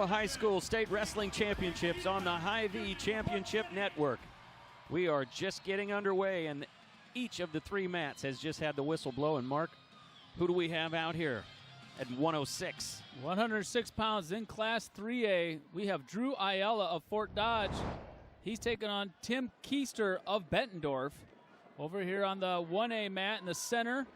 Iowa High School State Wrestling Championships on the Hy-Vee Championship Network. We are just getting underway, and each of the three mats has just had the whistle blow. And Mark, who do we have out here at 106? 106 pounds in Class 3A. We have Drew Ayala of Fort Dodge. He's taking on Tim Kester of Bettendorf. Over here on the 1A mat in the center,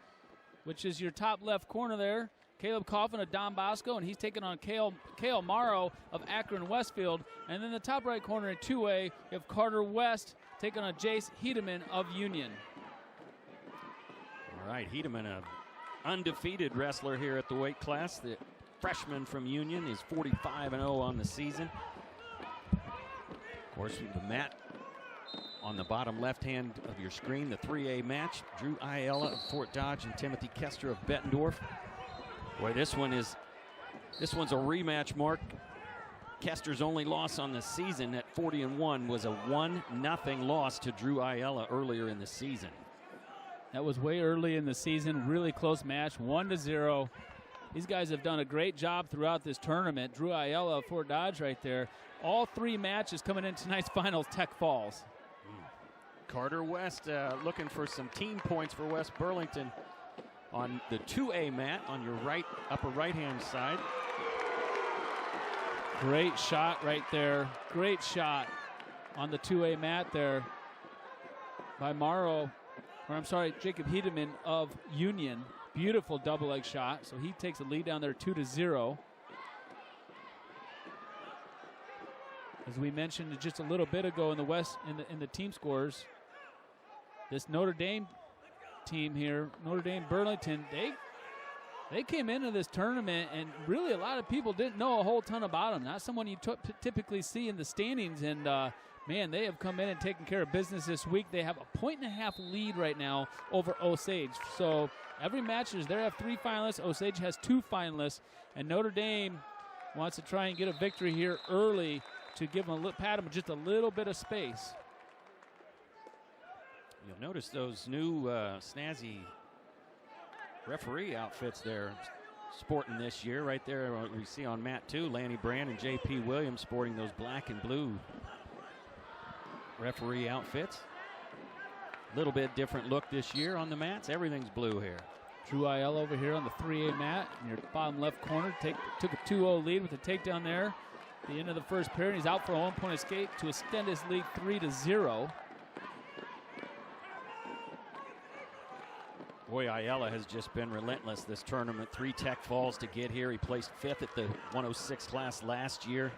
which is your top left corner there, Caleb Coffin of Don Bosco, and he's taking on Cael Morrow of Akron-Westfield. And then the top right corner in 2A, you have Carter West taking on Jace Hedeman of Union. All right, Hedeman, an undefeated wrestler here at the weight class. The freshman from Union is 45-0 on the season. Of course, the mat on the bottom left hand of your screen, the 3A match, Drew Ayala of Fort Dodge and Timothy Kester of Bettendorf. Boy, this one's a rematch, Mark. Kester's only loss on the season at 40-1 was a 1-0 loss to Drew Ayala earlier in the season. That was way early in the season. Really close match, 1-0. These guys have done a great job throughout this tournament. Drew Ayala of Fort Dodge right there. All three matches coming in tonight's finals, Tech Falls. Carter West looking for some team points for West Burlington on the 2A mat on your right upper right-hand side. Great shot right there. Great shot on the 2A mat there by Jacob Hedeman of Union. Beautiful double leg shot. So he takes the lead down there 2-0. As we mentioned just a little bit ago in the West in the team scores, this Notre Dame team here, Notre Dame Burlington, they came into this tournament and really a lot of people didn't know a whole ton about them. Not someone you typically see in the standings, and man, they have come in and taken care of business this week. They have a 1.5 lead right now over Osage. So every match is there. Have three finalists. Osage has two finalists, and Notre Dame wants to try and get a victory here early to give them pat them just a little bit of space. You'll notice those new snazzy referee outfits they're sporting this year. Right there we see on mat 2, Lanny Brand and J.P. Williams sporting those black and blue referee outfits. A little bit different look this year on the mats. Everything's blue here. Drew Ayala over here on the 3A mat in your bottom left corner. Took a 2-0 lead with a takedown there. At the end of the first period, he's out for a 1-point escape to extend his lead 3-0. Boy, Ayala has just been relentless this tournament. 3 Tech Falls to get here. He placed 5th at the 106 class last year.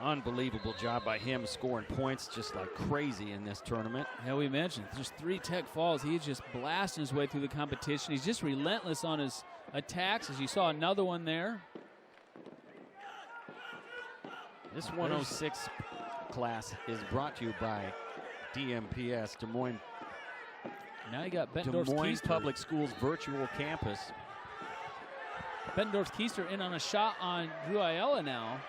Unbelievable job by him scoring points just like crazy in this tournament. Yeah, we mentioned just 3 Tech Falls. He's just blasting his way through the competition. He's just relentless on his attacks, as you saw another one there. This 106 class is brought to you by DMPS, Des Moines. Now you got Bettendorf's Des Moines Kester. Public Schools virtual campus. Bettendorf's Kester in on a shot on Drew Ayala now.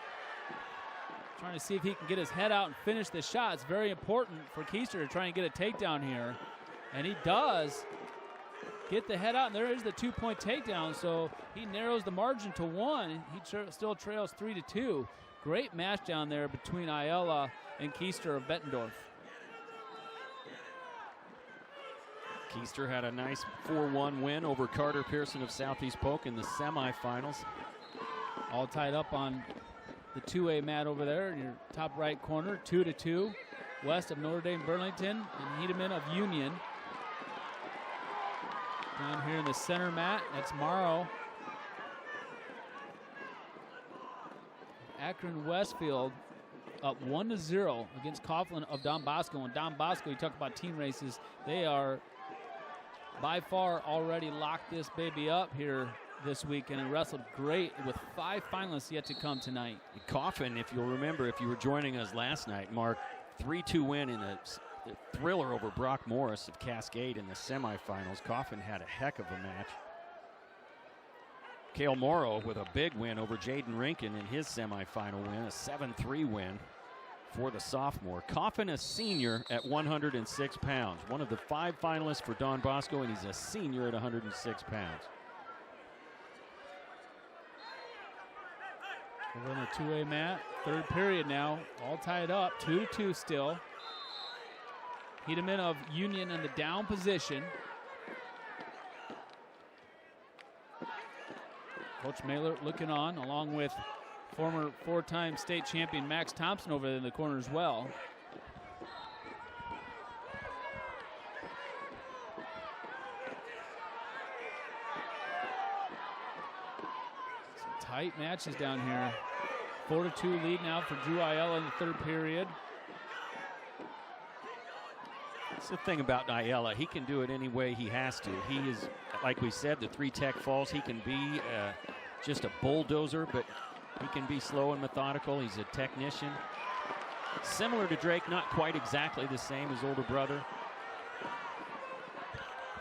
Trying to see if he can get his head out and finish the shot. It's very important for Kester to try and get a takedown here. And he does get the head out, and there is the 2-point takedown. So he narrows the margin to 1. He still trails 3-2. Great match down there between Ayala and Kester of Bettendorf. Kester had a nice 4-1 win over Carter Pearson of Southeast Polk in the semifinals. All tied up on the 2A mat over there in your top right corner, 2-2. West of Notre Dame Burlington and Hedeman of Union. Down here in the center mat, that's Morrow. Akron-Westfield up 1-0 against Coffin of Don Bosco. And Don Bosco, you talk about team races, they are by far already locked this baby up here this weekend and wrestled great with 5 finalists yet to come tonight. Coffin, if you'll remember, if you were joining us last night, Mark, 3-2 win in a thriller over Brock Morris of Cascade in the semifinals. Coffin had a heck of a match. Cael Morrow with a big win over Jaden Rinkin in his semifinal win, a 7-3 win for the sophomore. Coffin, a senior at 106 pounds. One of the 5 finalists for Don Bosco, and he's a senior at 106 pounds. Over on the 2A mat, third period now, all tied up, 2-2 still. Hedeman of Union in the down position. Coach Mailer looking on, along with former four-time state champion Max Thompson over in the corner as well. Some tight matches down here. 4-2 lead now for Drew Ayala in the third period. That's the thing about Ayala. He can do it any way he has to. He is, like we said, the 3-tech falls. He can be just a bulldozer, but he can be slow and methodical. He's a technician. Similar to Drake, not quite exactly the same as older brother,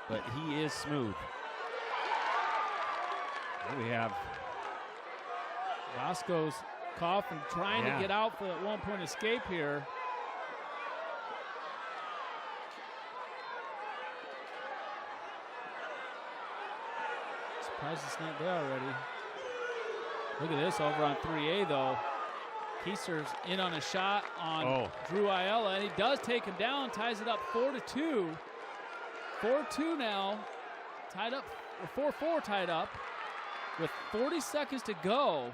but he is smooth. Here we have Bosco's Coffin trying to get out for that one-point escape here. Surprised it's not there already. Look at this over on 3A though. Kester's in on a shot on Drew Ayala, and he does take him down, ties it up 4-2. 4-2 now, tied up, or 4-4 tied up with 40 seconds to go.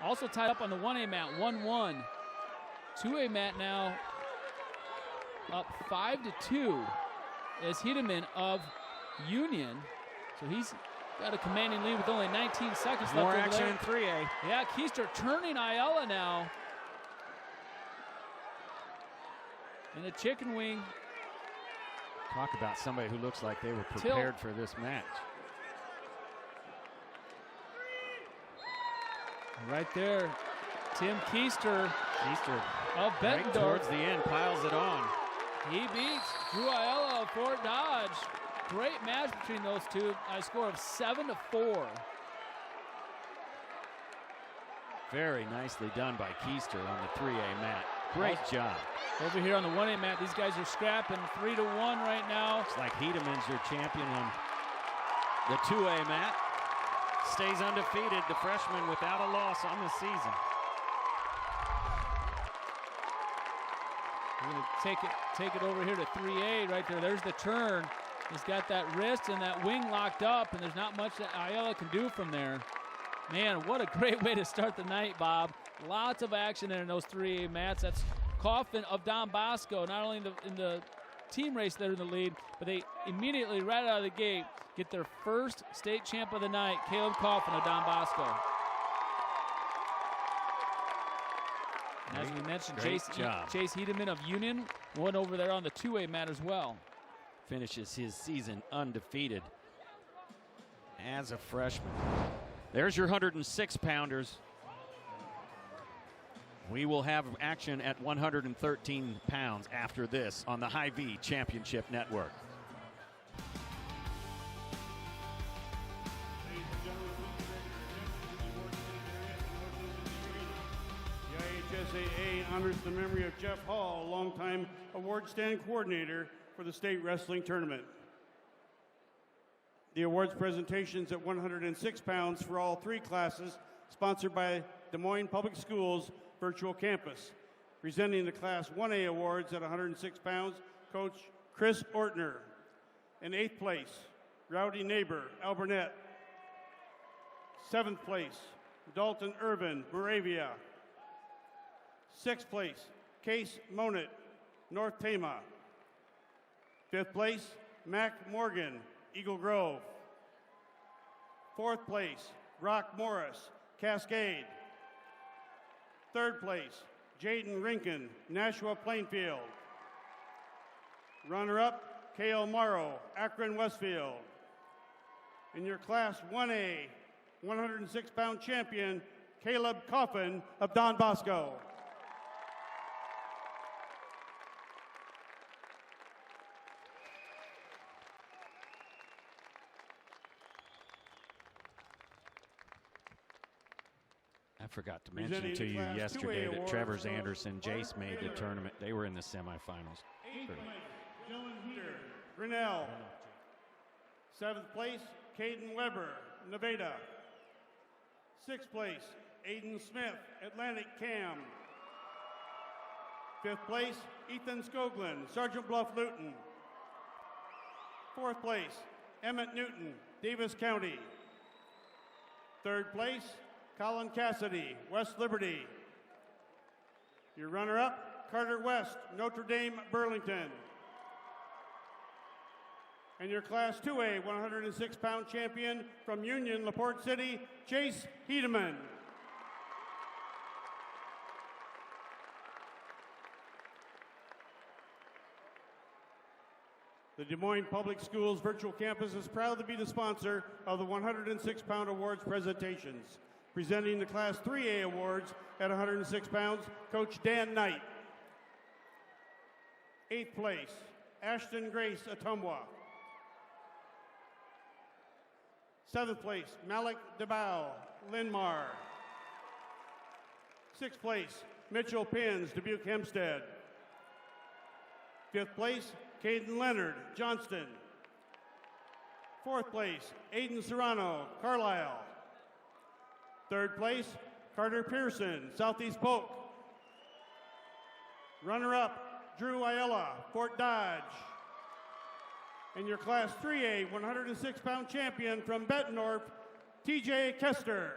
Also tied up on the 1A mat, 1-1. 2A mat now up 5-2 as Hedeman of Union. So he's got a commanding lead with only 19 seconds left. More action in 3A. Yeah, Kester turning Ayala now. And a chicken wing. Talk about somebody who looks like they were prepared for this match. Right there, Tim Kester of Bettendorf. Right towards the end, piles it on. He beats Drew Ayala of Fort Dodge. Great match between those two. A score of 7-4. Very nicely done by Kester on the 3A mat. Great job. Over here on the 1A mat, these guys are scrapping 3-1 right now. It's like Hedeman's your champion on the 2A mat. Stays undefeated, the freshman without a loss on the season. We're going to take it over here to 3A right there. There's the turn. He's got that wrist and that wing locked up, and there's not much that Ayala can do from there. Man, what a great way to start the night, Bob. Lots of action there in those 3A mats. That's Coffin of Don Bosco, not only in the team race they're in the lead, but they immediately, right out of the gate, get their first state champ of the night, Caleb Coffin of Don Bosco. And as we mentioned, Jace Hedeman of Union won over there on the 2A mat as well. Finishes his season undefeated as a freshman. There's your 106-pounders. We will have action at 113 pounds after this on the Hy-Vee Championship Network. The IHSAA honors the memory of Jeff Hall, a longtime award stand coordinator for the state wrestling tournament. The awards presentations at 106 pounds for all three classes, sponsored by Des Moines Public Schools Virtual Campus. Presenting the Class 1A awards at 106 pounds, Coach Chris Ortner. In 8th place, Rowdy Neighbor, Al Burnett. 7th place, Dalton Irvin, Moravia. 6th place, Case Monett, North Tama. 5th place, Mac Morgan, Eagle Grove. 4th place, Rock Morris, Cascade. 3rd place, Jaden Rinkin, Nashua Plainfield. Runner-up, Cael Morrow, Akron-Westfield. In your Class 1A, 106-pound champion, Caleb Coffin of Don Bosco. I forgot to mention to you yesterday that Trevor's Anderson, Jace made the tournament. They were in the semifinals. 8th, Grinnell. 7th place, Caden Weber, Nevada. 6th place, Aiden Smith, Atlantic Cam. 5th place, Ethan Skoglund, Sergeant Bluff Luton. 4th place, Emmett Newton, Davis County. 3rd place, Colin Cassidy, West Liberty. Your runner-up, Carter West, Notre Dame, Burlington. And your Class 2A 106-pound champion from Union, LaPorte City, Jace Hedeman. The Des Moines Public Schools Virtual Campus is proud to be the sponsor of the 106-pound awards presentations. Presenting the Class 3A awards at 106 pounds, Coach Dan Knight. 8th place, Ashton Grace Atumwa. 7th place, Malik DeBow, Linmar. 6th place, Mitchell Pins, Dubuque Hempstead. 5th place, Caden Leonard, Johnston. 4th place, Aiden Serrano, Carlisle. 3rd place, Carter Pearson, Southeast Polk. Runner-up, Drew Ayala, Fort Dodge. And your Class 3A 106-pound champion from Bettendorf, TJ Kester.